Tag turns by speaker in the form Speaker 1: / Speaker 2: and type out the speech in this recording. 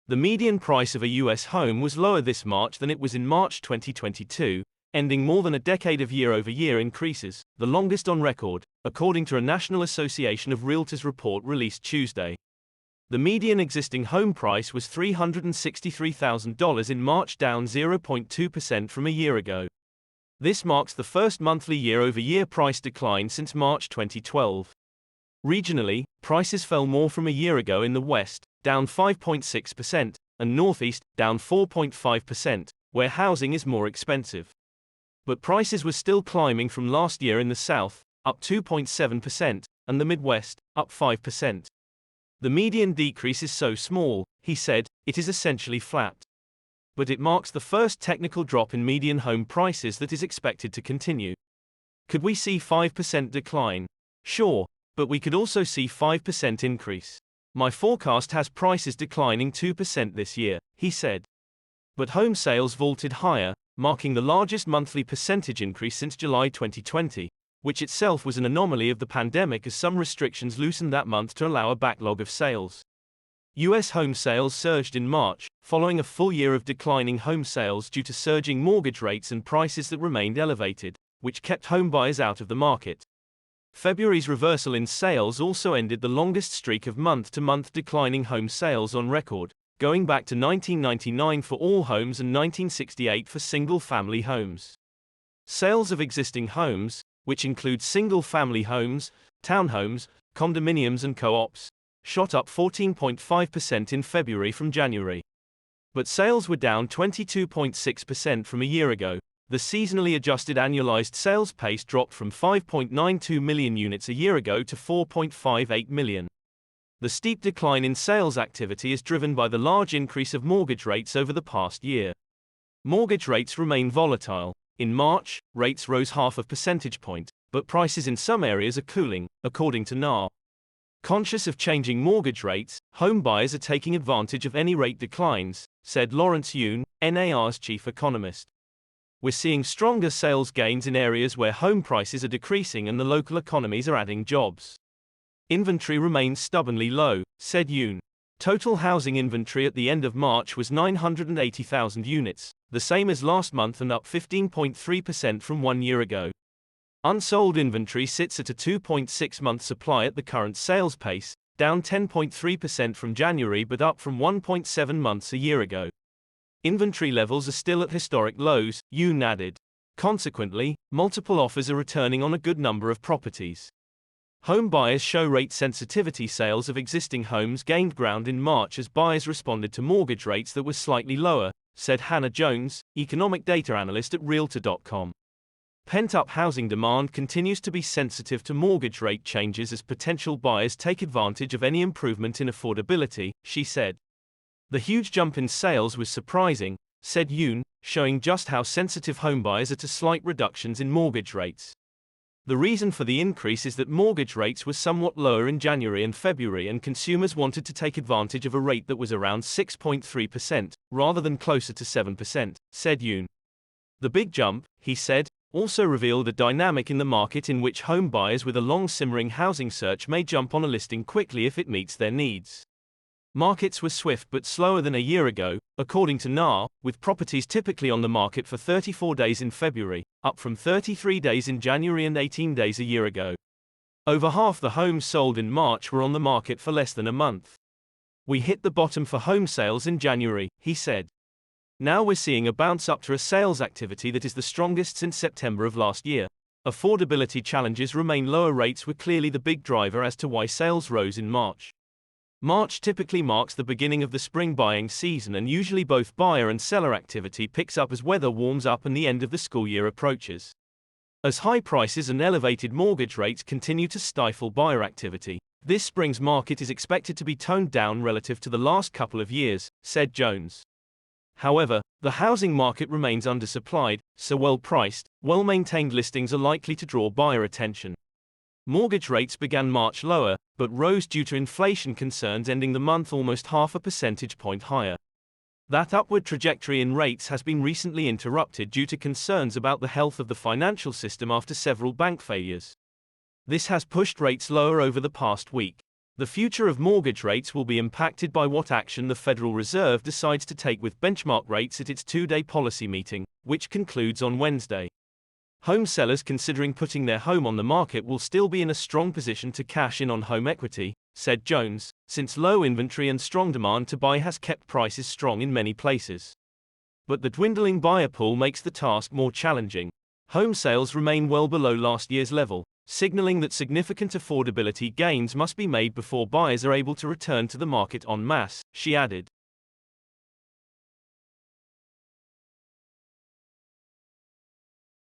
Speaker 1: The median price of a U.S. home was lower this March than it was in March 2022, ending more than a decade of year-over-year increases, the longest on record, according to a National Association of Realtors report released Tuesday. The median existing home price was $363,000 in March, down 0.2% from a year ago. This marks the first monthly year-over-year price decline since March 2012. Regionally, prices fell more from a year ago in the West, down 5.6%, and Northeast, down 4.5%, where housing is more expensive. But prices were still climbing from last year in the South, up 2.7%, and the Midwest, up 5%. The median decrease is so small, he said, it is essentially flat. But it marks the first technical drop in median home prices that is expected to continue. Could we see 5% decline? Sure, but we could also see 5% increase. My forecast has prices declining 2% this year, he said. But home sales vaulted higher, marking the largest monthly percentage increase since July 2020, which itself was an anomaly of the pandemic as some restrictions loosened that month to allow a backlog of sales. U.S. home sales surged in March, following a full year of declining home sales due to surging mortgage rates and prices that remained elevated, which kept home buyers out of the market. February's reversal in sales also ended the longest streak of month-to-month declining home sales on record, going back to 1999 for all homes and 1968 for single-family homes. Sales of existing homes, which include single-family homes, townhomes, condominiums and co-ops, shot up 14.5% in February from January. But sales were down 22.6% from a year ago. The seasonally adjusted annualized sales pace dropped from 5.92 million units a year ago to 4.58 million. The steep decline in sales activity is driven by the large increase of mortgage rates over the past year. Mortgage rates remain volatile. In March, rates rose 0.5 percentage point, but prices in some areas are cooling, according to NAR. Conscious of changing mortgage rates, home buyers are taking advantage of any rate declines, said Lawrence Yun, NAR's chief economist. We're seeing stronger sales gains in areas where home prices are decreasing and the local economies are adding jobs. Inventory remains stubbornly low, said Yun. Total housing inventory at the end of March was 980,000 units, the same as last month and up 15.3% from 1 year ago. Unsold inventory sits at a 2.6-month supply at the current sales pace, down 10.3% from January but up from 1.7 months a year ago. Inventory levels are still at historic lows, Yoon added. Consequently, multiple offers are returning on a good number of properties. Home buyers show rate sensitivity. Sales of existing homes gained ground in March as buyers responded to mortgage rates that were slightly lower, said Hannah Jones, economic data analyst at Realtor.com. Pent-up housing demand continues to be sensitive to mortgage rate changes as potential buyers take advantage of any improvement in affordability, she said. The huge jump in sales was surprising, said Yoon, showing just how sensitive homebuyers are to slight reductions in mortgage rates. The reason for the increase is that mortgage rates were somewhat lower in January and February and consumers wanted to take advantage of a rate that was around 6.3%, rather than closer to 7%, said Yoon. The big jump, he said, also revealed a dynamic in the market in which home buyers with a long-simmering housing search may jump on a listing quickly if it meets their needs. Markets were swift but slower than a year ago, according to NAR, with properties typically on the market for 34 days in February, up from 33 days in January and 18 days a year ago. Over half the homes sold in March were on the market for less than a month. We hit the bottom for home sales in January, he said. Now we're seeing a bounce up to a sales activity that is the strongest since September of last year. Affordability challenges remain. Lower rates were clearly the big driver as to why sales rose in March. March typically marks the beginning of the spring buying season and usually both buyer and seller activity picks up as weather warms up and the end of the school year approaches. As high prices and elevated mortgage rates continue to stifle buyer activity, this spring's market is expected to be toned down relative to the last couple of years, said Jones. However, the housing market remains undersupplied, so well-priced, well-maintained listings are likely to draw buyer attention. Mortgage rates began March lower, but rose due to inflation concerns, ending the month almost 0.5 percentage point higher. That upward trajectory in rates has been recently interrupted due to concerns about the health of the financial system after several bank failures. This has pushed rates lower over the past week. The future of mortgage rates will be impacted by what action the Federal Reserve decides to take with benchmark rates at its two-day policy meeting, which concludes on Wednesday. Home sellers considering putting their home on the market will still be in a strong position to cash in on home equity, said Jones, since low inventory and strong demand to buy has kept prices strong in many places. But the dwindling buyer pool makes the task more challenging. Home sales remain well below last year's level, signaling that significant affordability gains must be made before buyers are able to return to the market en masse, she added.